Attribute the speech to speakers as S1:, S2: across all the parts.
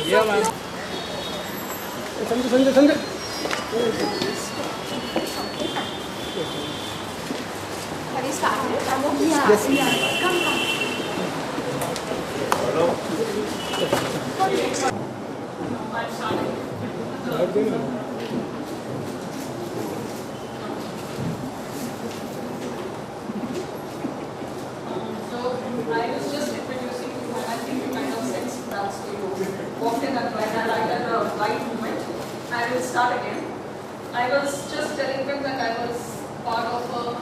S1: Yeah, ma'am. Sanjay.
S2: Have you started?
S1: Yes.
S2: Come.
S3: I was just introducing you, and I think you kind of sensed that. So you walked in at the right moment. I will start again. I was just telling them that I was part of a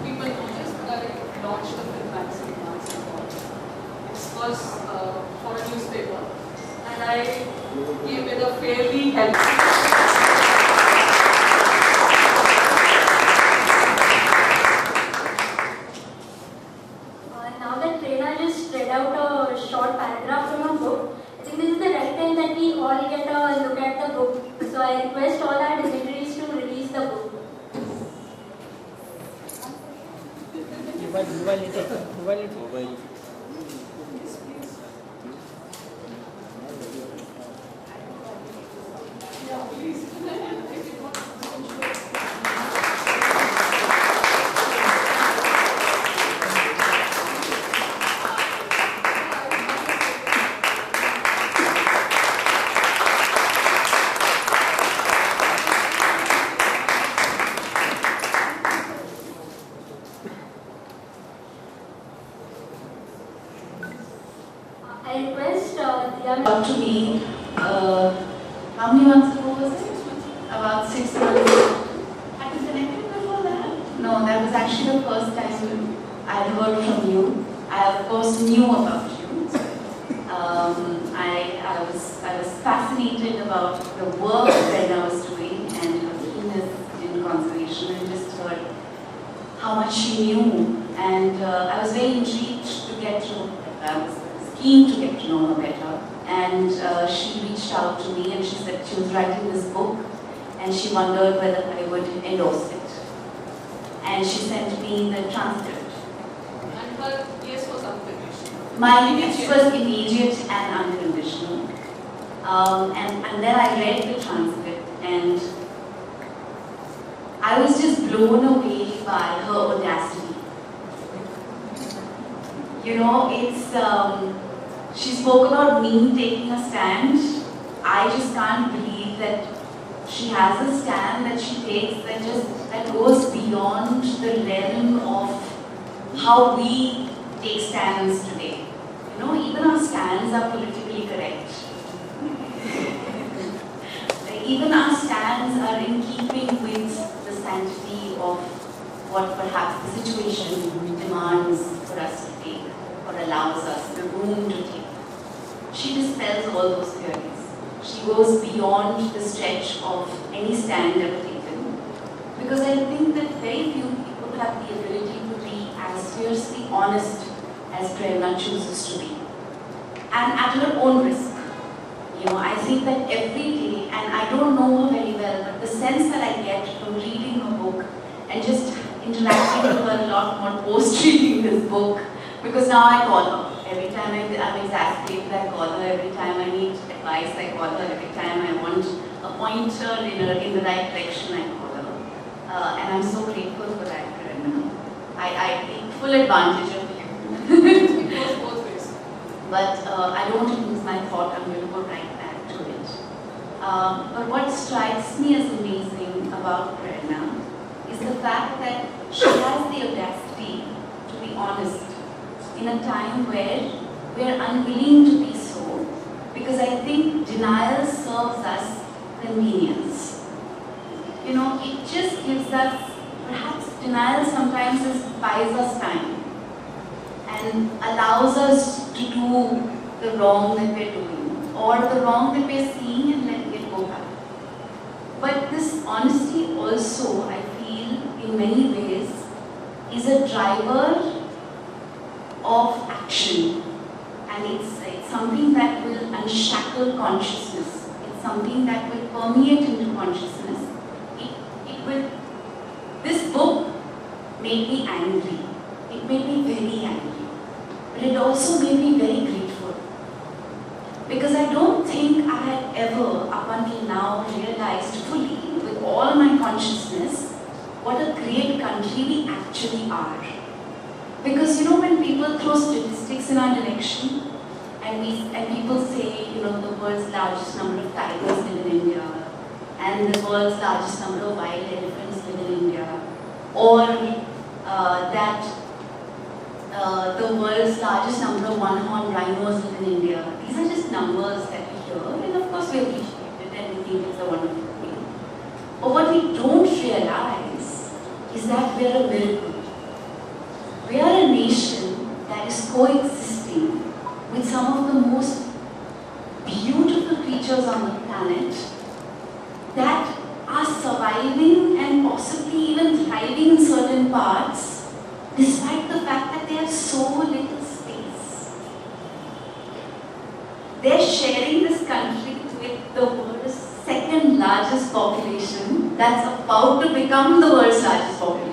S3: people notice that I launched a film magazine once before. It was for a newspaper, and I gave it a fairly healthy.
S4: Now that Prerna just read out a short paragraph from a book, I think this is the right time that we all get a look at the book. So I request all our dignitaries to release the book.
S1: Mobile.
S4: I request the young
S5: Up to me, how many months ago was it? About 6 months. Had we connected before that? No, that was actually the first time I had heard from you. I of course knew about you. I was fascinated about the work that I was doing and her keenness in conservation, and just heard how much she knew. And I was very intrigued to get to know her. I was keen to get to know her better. And she reached out to me and she said she was writing this book and she wondered whether I would endorse it. And she sent me the transcript.
S3: And her yes was unconditional.
S5: My yes was immediate and unconditional. And then I read the transcript and I was just blown away by her audacity. You know, she spoke about me taking a stand. I just can't believe that she has a stand that she takes that goes beyond the realm of how we take stands today. You know, even our stands are politically correct. Even our stands are in keeping with the sanctity of what perhaps the situation demands for us to take, or allows us the room to take. She dispels all those theories. She goes beyond the stretch of any stand ever taken. Because I think that very few people have the ability to be as fiercely honest as Prerna chooses to be. And at her own risk. You know, I think that every day, and I don't know her very well, but the sense that I get from reading her book and just interacting with her a lot more post-reading this book, because now I call her. Every time I'm exasperated, I call her. Every time I need advice, I call her. Every time I want a pointer in the right direction, I call her. And I'm so grateful for that, Prerna. I take full advantage of you.
S3: It goes both ways.
S5: But I don't want to lose my thought. I'm going to go right back to it. But what strikes me as amazing about Prerna is the fact that she has the audacity to be honest in a time where we are unwilling to be so, because I think denial serves us convenience. You know, it just gives us, perhaps denial sometimes buys us time and allows us to do the wrong that we're doing, or the wrong that we're seeing and letting it go back. But this honesty also, I feel, in many ways, is a driver of action, and it's something that will unshackle consciousness. It's something that will permeate into consciousness. This book made me angry. It made me very angry, but it also made me very grateful, because I don't think think I had ever, up until now, realized fully, with all my consciousness, what a great country we actually are. Because you know, when people throw statistics in our direction, and people say, you know, the world's largest number of tigers live in India, and the world's largest number of wild elephants live in India, or that the world's largest number of one-horned rhinos live in India. These are just numbers that we hear, and of course we appreciate it and we think it's a wonderful thing. But what we don't realize is that we are a miracle. We are a nation that is coexisting with some of the most beautiful creatures on the planet that are surviving and possibly even thriving in certain parts, despite the fact that they have so little space. They're sharing this country with the world's second largest population that's about to become the world's largest population.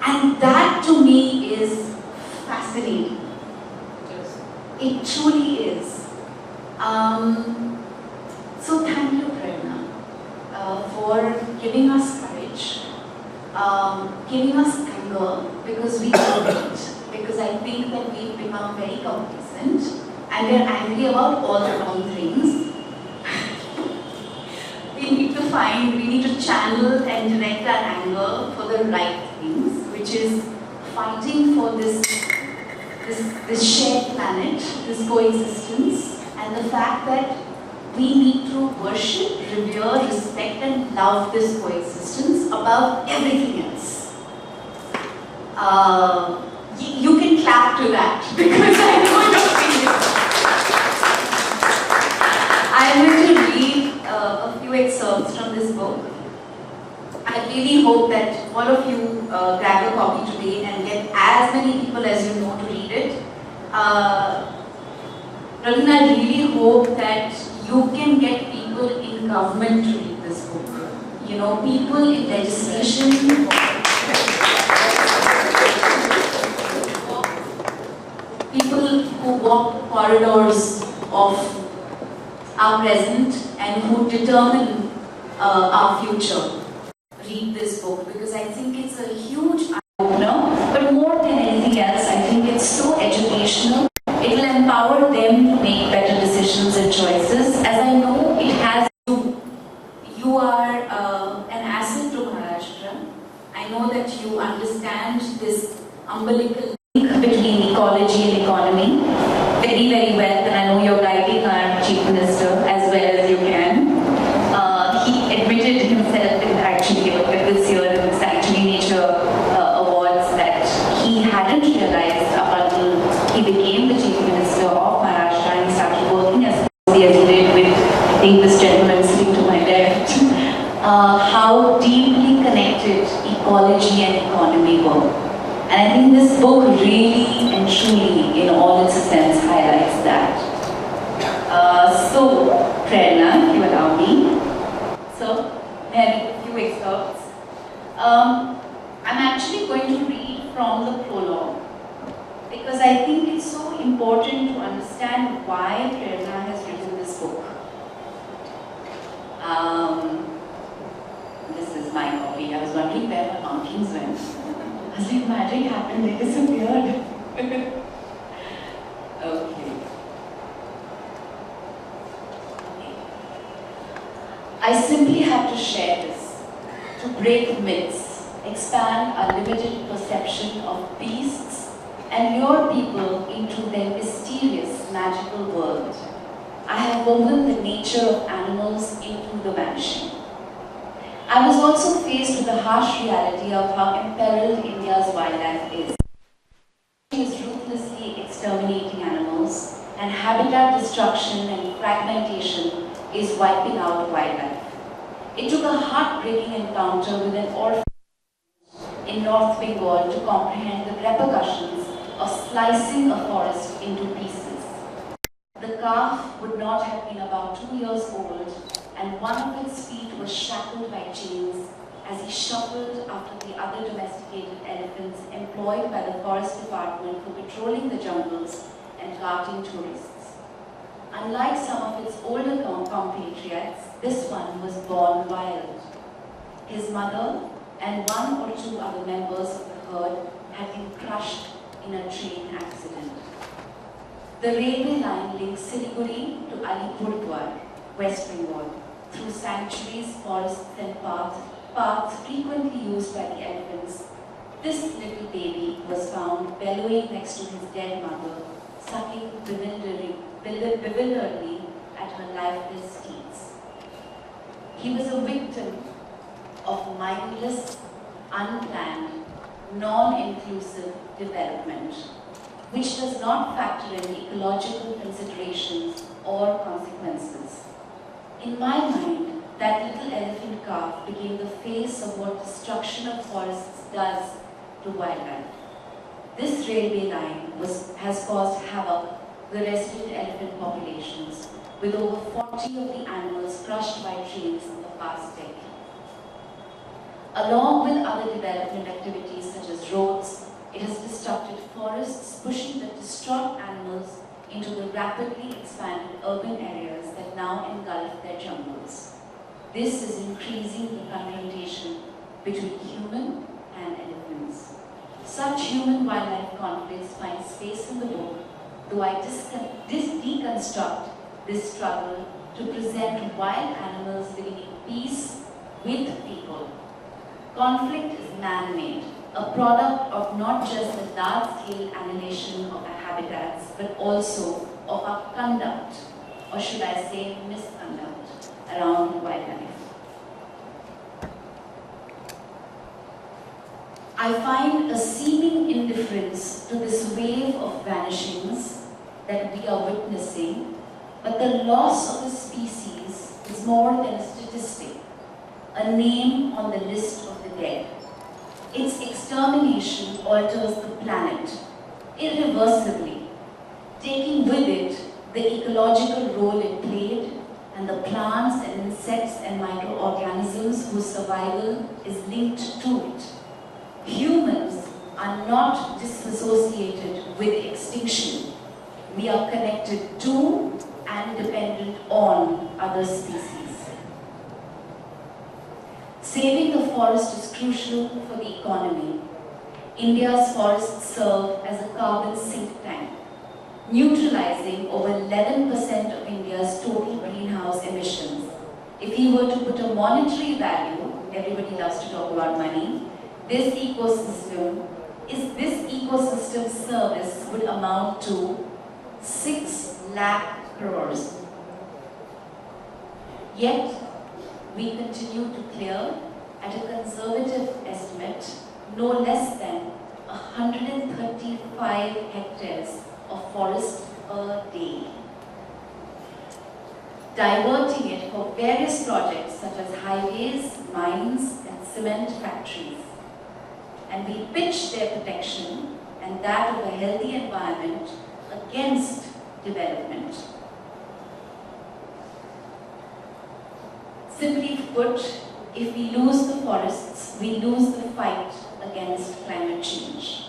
S5: And that to me is fascinating. It truly is. So thank you, Prerna, for giving us courage, giving us anger, because we need it. Because I think that we've become very complacent and we're angry about all the wrong things. We need to channel and direct our anger for the right things, which is fighting for this shared planet, this coexistence, and the fact that we need to worship, revere, respect, and love this coexistence above everything else. You can clap to that because I know you're feeling. I'm going to read a few excerpts from this book. I really hope that all of you grab a copy today and get as many people as you know to read it. Praveen, I really hope that you can get people in government to read this book. You know, people in legislation, people who walk the corridors of our present and who determine our future. Read this book because I think it's a huge eye-opener, but more than anything else, I think it's so educational. It will empower them to make better decisions and choices. As I know, it has you. You are an asset to Maharashtra. I know that you understand this umbilical link between ecology and economy very, very well, and I know you're guiding our Chief Minister as well as you can. He admitted himself in actually this year in the Sanctuary Nature Awards that he hadn't realized up until he became the Chief Minister of Maharashtra and he started working as he did with, I think, this gentleman sitting to my left, how deeply connected ecology and economy were. And I think this book really and truly, in all its sense, highlights that. So, Prerna, if you allow me. So, may I read a few excerpts? I'm actually going to read from the prologue because I think it's so important to understand why Prerna has written this book. This is my copy. I was wondering where my pumpkins went. I was like, magic happened, they disappeared. Okay. I simply had to share this, to break myths, expand our limited perception of beasts, and lure people into their mysterious, magical world. I have woven the nature of animals into the vanishing. I was also faced with the harsh reality of how imperiled India's wildlife is. It is ruthlessly exterminating animals, and habitat destruction and fragmentation is wiping out wildlife. It took a heartbreaking encounter with an orphan in North Bengal to comprehend the repercussions of slicing a forest into pieces. The calf would not have been about 2 years old, and one of its feet was shackled by chains as he shuffled after the other domesticated elephants employed by the forest department for patrolling the jungles and guarding tourists. Unlike some of its older compatriots, this one was born wild. His mother and one or two other members of the herd had been crushed in a train accident. The railway line links Siliguri to Alipurduar, West Bengal, through sanctuaries, forests and paths frequently used by the elephants. This little baby was found bellowing next to his dead mother, sucking bewilderedly at her lifeless steeds. He was a victim of mindless, unplanned, non-inclusive development, which does not factor in ecological considerations or consequences. In my mind, that little elephant calf became the face of what destruction of forests does to wildlife. This railway line has caused havoc to the resident elephant populations, with over 40 of the animals crushed by trains in the past decade. Along with other development activities such as roads, it has disrupted forests, pushing the distraught animals into the rapidly expanded urban areas that now engulf their jungles. This is increasing the confrontation between human and elephants. Such human-wildlife conflicts find space in the book, though I deconstruct this struggle to present wild animals living in peace with people. Conflict is man-made, a product of not just the large-scale annihilation of our habitats, but also of our conduct, or should I say misconduct, around wildlife. I find a seeming indifference to this wave of vanishings that we are witnessing, but the loss of a species is more than a statistic, a name on the list of the dead. Its extermination alters the planet irreversibly, taking with it the ecological role it played and the plants and insects and microorganisms whose survival is linked to it. Humans are not disassociated with extinction. We are connected to and dependent on other species. Saving the forest is crucial for the economy. India's forests serve as a carbon sink tank, neutralizing over 11% of India's total greenhouse emissions. If you were to put a monetary value, everybody loves to talk about money, this ecosystem service would amount to 6 lakh crores. Yet, we continue to clear, at a conservative estimate, no less than 135 hectares of forest a day, diverting it for various projects such as highways, mines, and cement factories. And we pitch their protection and that of a healthy environment against development. Simply put, if we lose the forests, we lose the fight against climate change.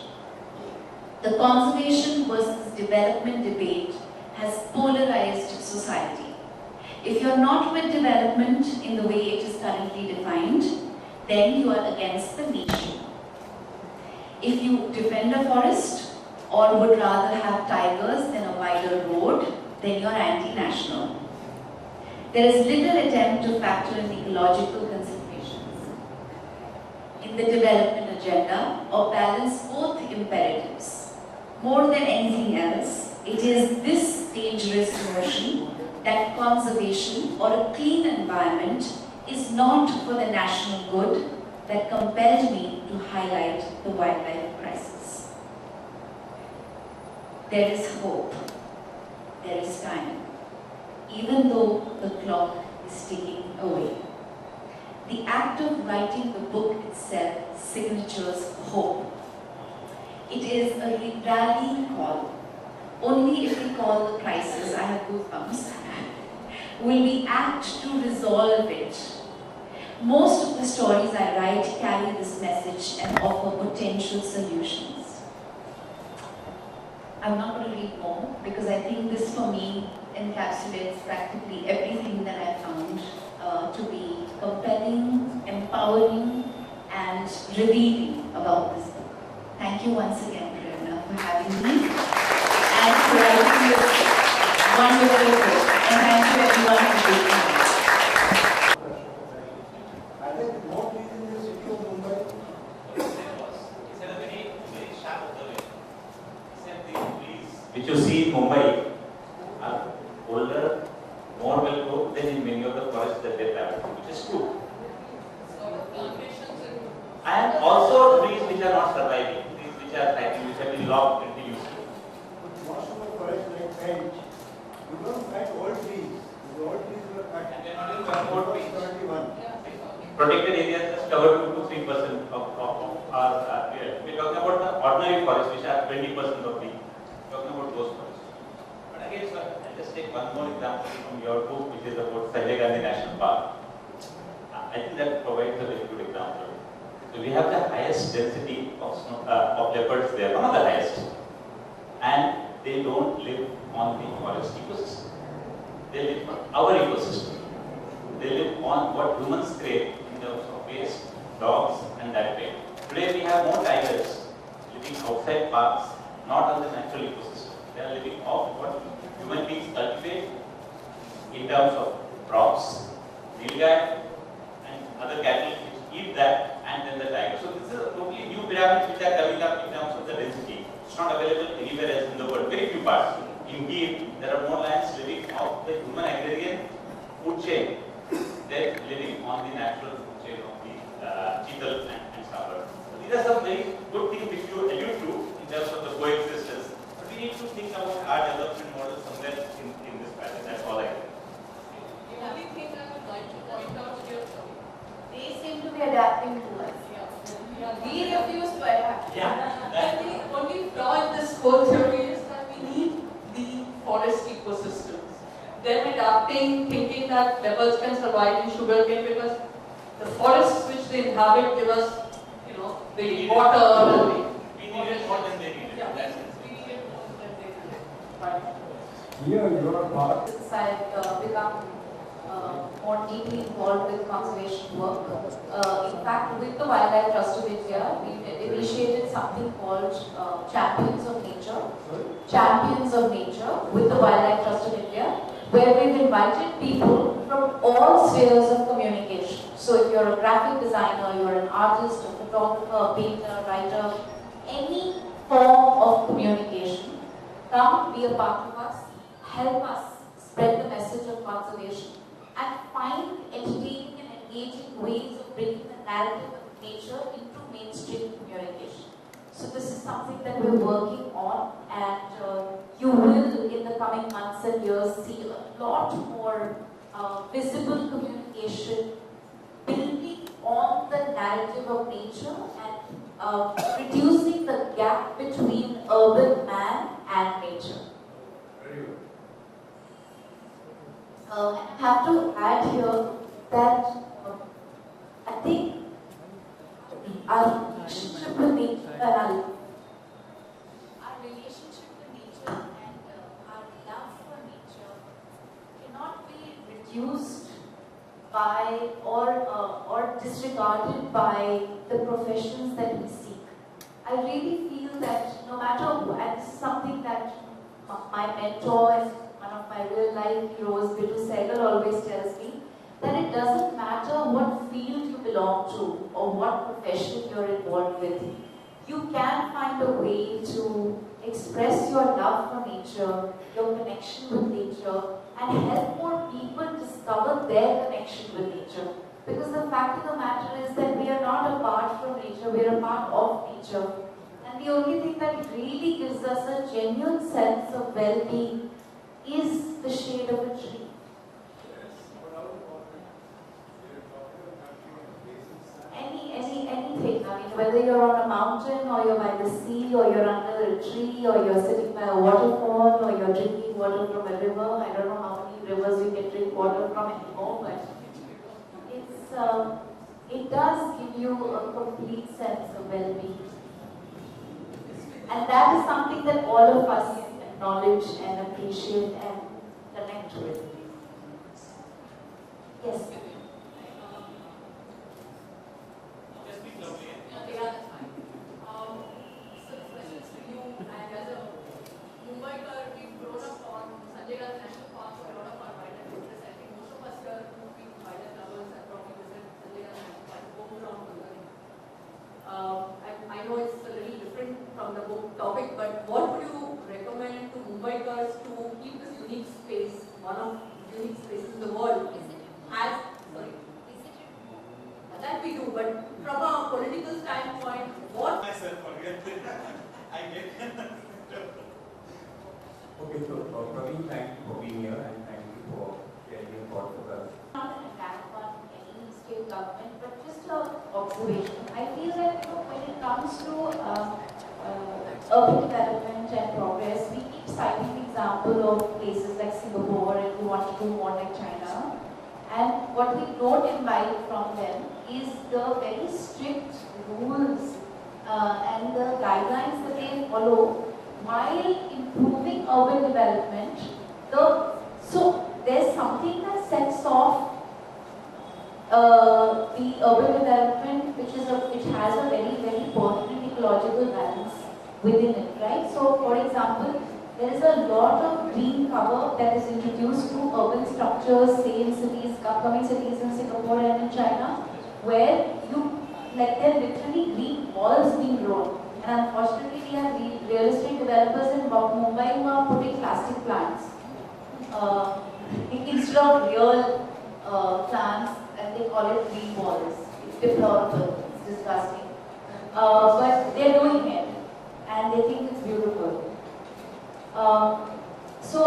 S5: The conservation versus development debate has polarized society. If you're not with development in the way it is currently defined, then you are against the nation. If you defend a forest or would rather have tigers than a wider road, then you're anti-national. There is little attempt to factor in ecological considerations in the development agenda or balance both imperatives. More than anything else, it is this dangerous notion that conservation or a clean environment is not for the national good that compelled me to highlight the wildlife crisis. There is hope. There is time, even though the clock is ticking away. The act of writing the book itself signatures hope. It is a rallying call. Only if we call the crisis, I have goosebumps, will we act to resolve it. Most of the stories I write carry this message and offer potential solutions. I'm not going to read more because I think this for me encapsulates practically everything that I found to be compelling, empowering, and revealing about this book. Thank you once again, Prerna, for having me and for writing this wonderful book. And thank you everyone for being here.
S1: Are there more trees in the city of Mumbai?
S6: Which you see in Mumbai are older, more well grown than in many of the forests that they travel, which is true. And also trees which are not surviving, trees which are thriving, which have been locked into use.
S1: But most of the forests like Kent, you don't find old trees. The old trees were cut.
S6: And they are not even talking about trees.
S1: 71.
S6: Protected areas just cover 2 to 3% of our area. We are talking about the ordinary forests, which are 20% of the. Talking about those forests. But again, sir, I'll just take one more example from your book, which is about Sanjay Gandhi National Park. I think that provides a very good example. So we have the highest density of leopards there, one of the highest, and they don't live on the forest ecosystem. They live on our ecosystem. They live on what humans create in terms of waste, dogs, and that way. Today we have more tigers living outside parks, not on the natural ecosystem. They are living off what human beings cultivate in terms of crops, nilgai, and other cattle which eat that, and then the tiger. So this is a totally new pyramids which are coming up in terms of the density. It's not available anywhere else in the world. Very few parts. In Gir, there are more lands living off the human agrarian food chain than living on the natural food chain of the cheetal and sambal. So these are some very good things which you allude to in terms of the coexistence. But we need to think about our development model somewhere in this pattern. That's all I think.
S3: The only thing I would like to point out here,
S2: They seem to be adapting to us. We refuse to adapt.
S3: and the only flaw in this whole theory is that we need the forest ecosystems. Them adapting, thinking that leopards can survive in sugarcane because the forests which they inhabit give us, the water.
S6: We need it more than they need it.
S3: Yeah,
S6: That's it.
S3: we need it more than they need it. Right.
S1: Here you are part.
S2: Since I've become more deeply involved with conservation work. In fact, with the Wildlife Trust of India, we initiated something called Champions of Nature. Champions of Nature with the Wildlife Trust of India, where we've invited people from all spheres of communication. So if you're a graphic designer, you're an artist, a photographer, a painter, writer, any form of communication, come be a part of us, help us spread the message of conservation, and find entertaining and engaging ways of bringing the narrative of nature into mainstream communication. So this is something that we're working on, and you will in the coming months and years see a lot more visible communication building on the narrative of nature and reducing the gap between urban man and nature.
S1: Very good.
S2: I have to add here that I think our relationship with nature and our relationship with nature and our love for nature cannot be reduced by or disregarded by the professions that we seek. I really feel that no matter what, and this is something that my mentor and one of my real life heroes, Bidu Sehgal, always tells me, that it doesn't matter what field you belong to or what profession you're involved with. You can find a way to express your love for nature, your connection with nature, and help more people discover their connection with nature. Because the fact of the matter is that we are not apart from nature, we are a part of nature. And the only thing that really gives us a genuine sense of well-being is the shade of a tree. Anything. I mean, whether you're on a mountain or you're by the sea or you're under a tree or you're sitting by a waterfall or you're drinking water from a river. I don't know how many rivers we can drink water from anymore, but it does give you a complete sense of well-being. And that is something that all of us acknowledge and appreciate and connect unique spaces in the world has, sorry, that we do, but from a political standpoint, what
S7: Myself, forget it. I get
S8: Okay, so Praveen, thank you for being here and thank you for sharing your thoughts with us.
S2: not an attack on any state government, but just an observation. I feel that when it comes to urban development and progress, we keep citing the example of places like Singapore and we want to do more like China. And what we don't imbibe from them is the very strict rules and the guidelines that they follow while improving urban development. So there's something that sets off the urban development which has a very, very pertinent ecological balance within it, right? So for example, there is a lot of green cover that is introduced to urban structures, say in cities, upcoming cities in Singapore and in China, where there are literally green walls being grown. And unfortunately, we have real estate developers in Mumbai who are putting plastic plants instead of real plants, and they call it green walls. It's deplorable, it's disgusting. But they're doing it, and they think it's beautiful. So,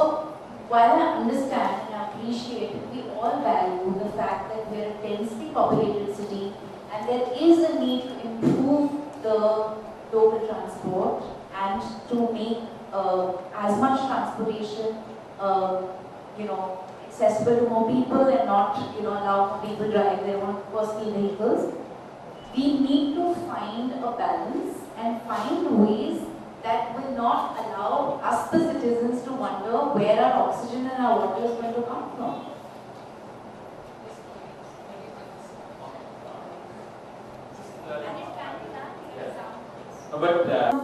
S2: while I understand and appreciate, we all value the fact that we're a densely populated city and there is a need to improve the local transport and to make as much transportation, accessible to more people and not, allow people drive their own personal vehicles. We need to find a balance and find ways that will not allow us, the citizens, to wonder where our oxygen and our water is going to come from.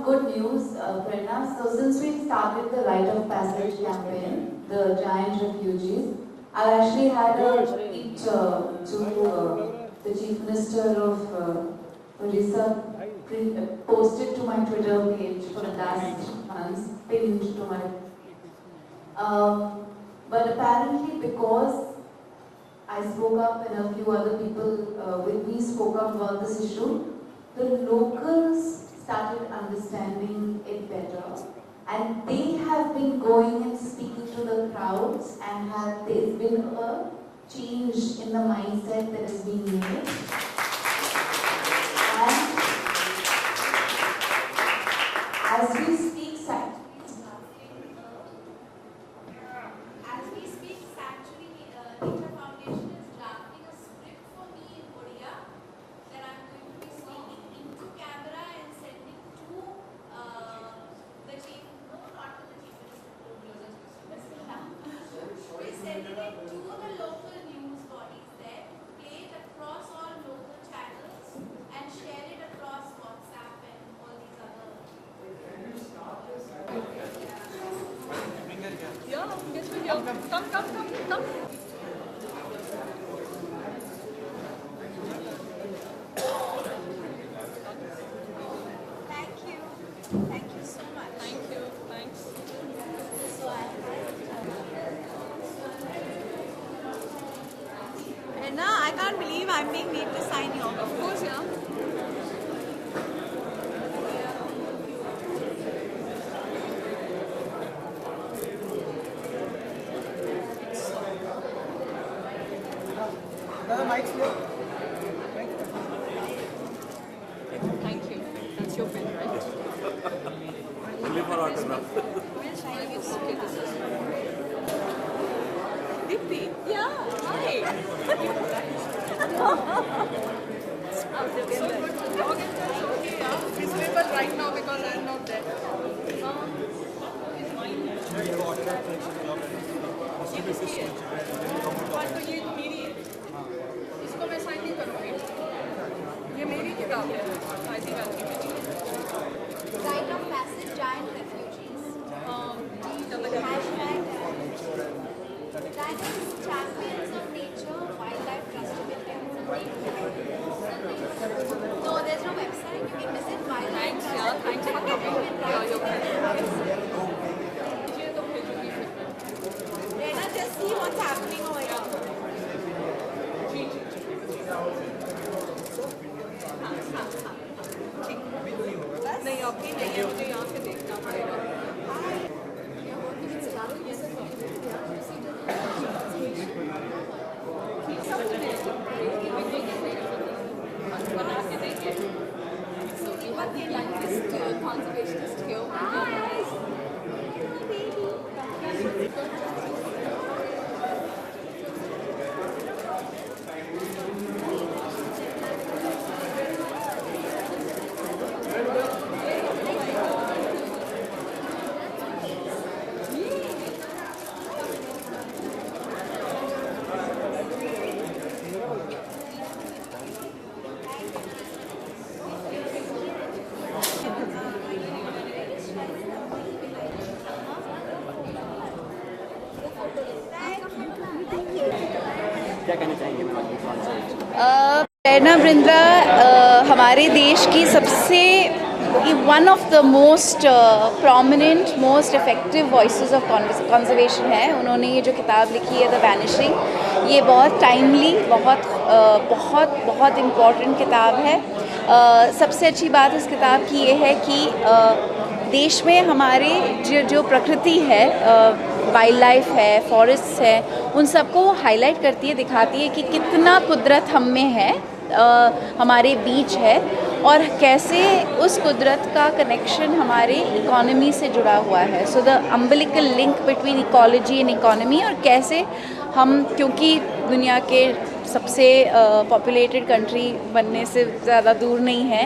S9: Good news, Prerna. So since we started the Rite of Passage campaign, the Giant Refugees, I actually had a tweet to the Chief Minister of Odisha, posted to my Twitter page for the last months, pinned to my. But apparently, because I spoke up and a few other people with me spoke up about this issue, the locals started understanding it better, and they have been going and speaking to the crowds, and there's been a change in the mindset that is being made. And as we speak,
S2: Sanctuary Nature Foundation is drafting a script for me in Korea that I'm going to be speaking into camera and sending to the chief, no, not to the chief minister, we're sending it to the local news bodies there, play it across all local channels and share it across WhatsApp and all these other.
S3: Yeah, yes, we're here. Come.
S2: Thank you so much.
S3: Thank you. Thanks.
S2: So
S10: Prerna, I can't believe I'm being made to sign your.
S3: Of course, yeah. Thank you. That's your pen, right?
S7: Only for autograph.
S3: Okay, this is. Deepti? Yeah, hi. So good to log in touch. Okay, yeah. Visible right now because I'm not there. It's mine. But तो ये मेरी है. इसको मैं sign नहीं करूँगी. ये मेरी किताब है. I think I'll keep it.
S2: Rite of Passage Giant Refugees.
S3: Hashtag.
S2: Diamonds Champions of Nature Wildlife Trust of India. No, there's no website. You can visit Wildlife
S3: Thanks,
S2: Trust.
S3: yeah. Thanks for coming. Yeah, you're welcome.
S2: Then just see what's happening
S11: क्या कहना चाहेंगे ma'am अपनी concert?
S12: प्रेरणा बिंद्रा हमारे देश की सबसे one of the most prominent most effective voices of conservation है। उन्होंने ये जो किताब लिखी है द वैनिशिंग, ये बहुत टाइमली बहुत इम्पॉर्टेंट किताब है। सबसे अच्छी बात इस किताब की ये है कि देश में हमारे जो प्रकृति है, वाइल्ड लाइफ है, फॉरेस्ट है, उन सबको वो हाईलाइट करती है, दिखाती है कि कितना कुदरत हम में है, हमारे बीच है, और कैसे उस कुदरत का कनेक्शन हमारे इकोनॉमी से जुड़ा हुआ है। So the umbilical link between ecology and economy, और कैसे हम, क्योंकि दुनिया के सबसे पॉपुलेटेड कंट्री बनने से ज़्यादा दूर नहीं है,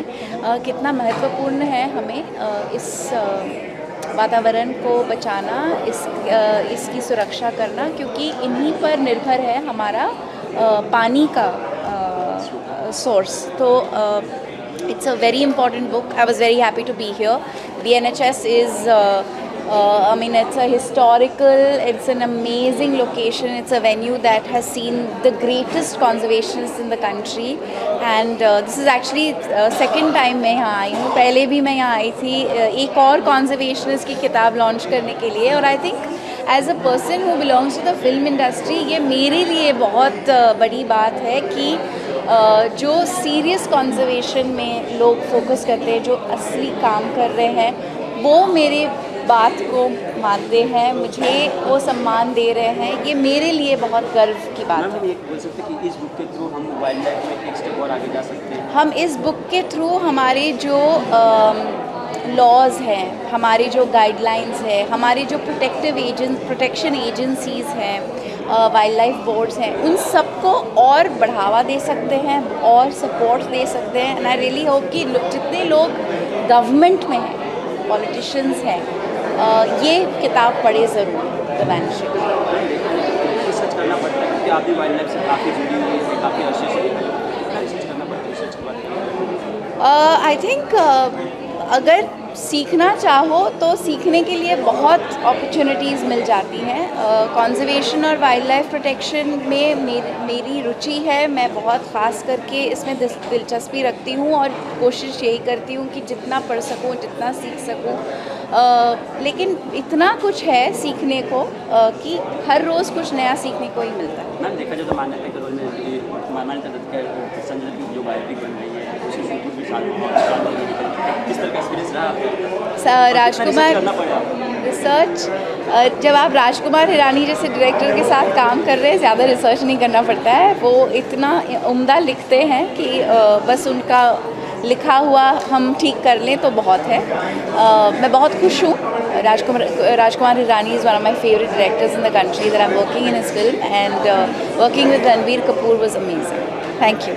S12: कितना महत्वपूर्ण है हमें इस वातावरण को बचाना, इसकी सुरक्षा करना, क्योंकि इन्हीं पर निर्भर है हमारा पानी का सोर्स। तो it's a very important book. I was very happy to be here. The NHS is, I mean, it's a historical, it's an amazing location. It's a venue that has seen the greatest conservationists in the country. And this is actually second time मैं यहाँ आई हूँ। पहले भी मैं यहाँ आई थी एक और conservationist की किताब लॉन्च करने के लिए, और I think as a person who belongs to the film industry, ये मेरे लिए बहुत बड़ी बात है कि जो सीरियस कंजर्वेशन में लोग फोकस करते हैं, जो असली काम कर रहे हैं, वो मेरे बात को मानते हैं, मुझे वो सम्मान दे रहे हैं। ये मेरे लिए बहुत गर्व की बात है।
S11: हम ये बोल सकते हैं कि इस बुक के थ्रू हम वाइल्ड लाइफ में एक स्टेप और आगे जा सकते हैं।
S12: हम इस बुक के थ्रू हमारे जो लॉज हैं, हमारी जो गाइडलाइंस है, हमारी जो प्रोटेक्शन एजेंसीज़ हैं, वाइल्ड लाइफ बोर्ड्स हैं, उन सबको और बढ़ावा दे सकते हैं और सपोर्ट दे सकते हैं। एंड आई रियली होप कि जितने लोग गवर्नमेंट में हैं, पॉलिटिशियंस हैं, ये किताब पढ़े ज़रूर, द वैनिशिंग।
S11: रिसर्च करना पड़ता है क्योंकि आप भी वाइल्ड लाइफ से काफ़ी जुड़ी हुई है, काफ़ी अर्से से रिसर्च करना पड़ता है रिसर्च के बारे में।
S12: आई थिंक अगर सीखना चाहो तो सीखने के लिए बहुत अपॉर्चुनिटीज़ मिल जाती हैं। कंजर्वेशन और वाइल्ड लाइफ प्रोटेक्शन में मेरी रुचि है। मैं बहुत ख़ास करके इसमें दिलचस्पी रखती हूँ और कोशिश यही करती हूँ कि जितना पढ़ सकूँ, जितना सीख सकूँ। लेकिन इतना कुछ है सीखने को कि हर रोज़ कुछ नया सीखने को ही मिलता है।
S11: मैम देखा जाए तो मान्यता के रोल में मान्यता दत्त का संजय की जो बायोपिक बन रही है, उसकी शूटिंग भी किस तरह का एक्सपीरियंस रहा?
S12: राजकुमार रिसर्च, जब आप राजकुमार हिरानी जैसे डायरेक्टर के साथ काम कर रहे हैं, ज़्यादा रिसर्च नहीं करना पड़ता है। वो इतना उम्दा लिखते हैं कि बस उनका लिखा हुआ हम ठीक कर लें तो बहुत है। मैं बहुत खुश हूँ। Rajkumar Hirani is one of my favorite directors in the country that I'm working in his film, and working with Ranbir Kapoor was amazing. Thank you.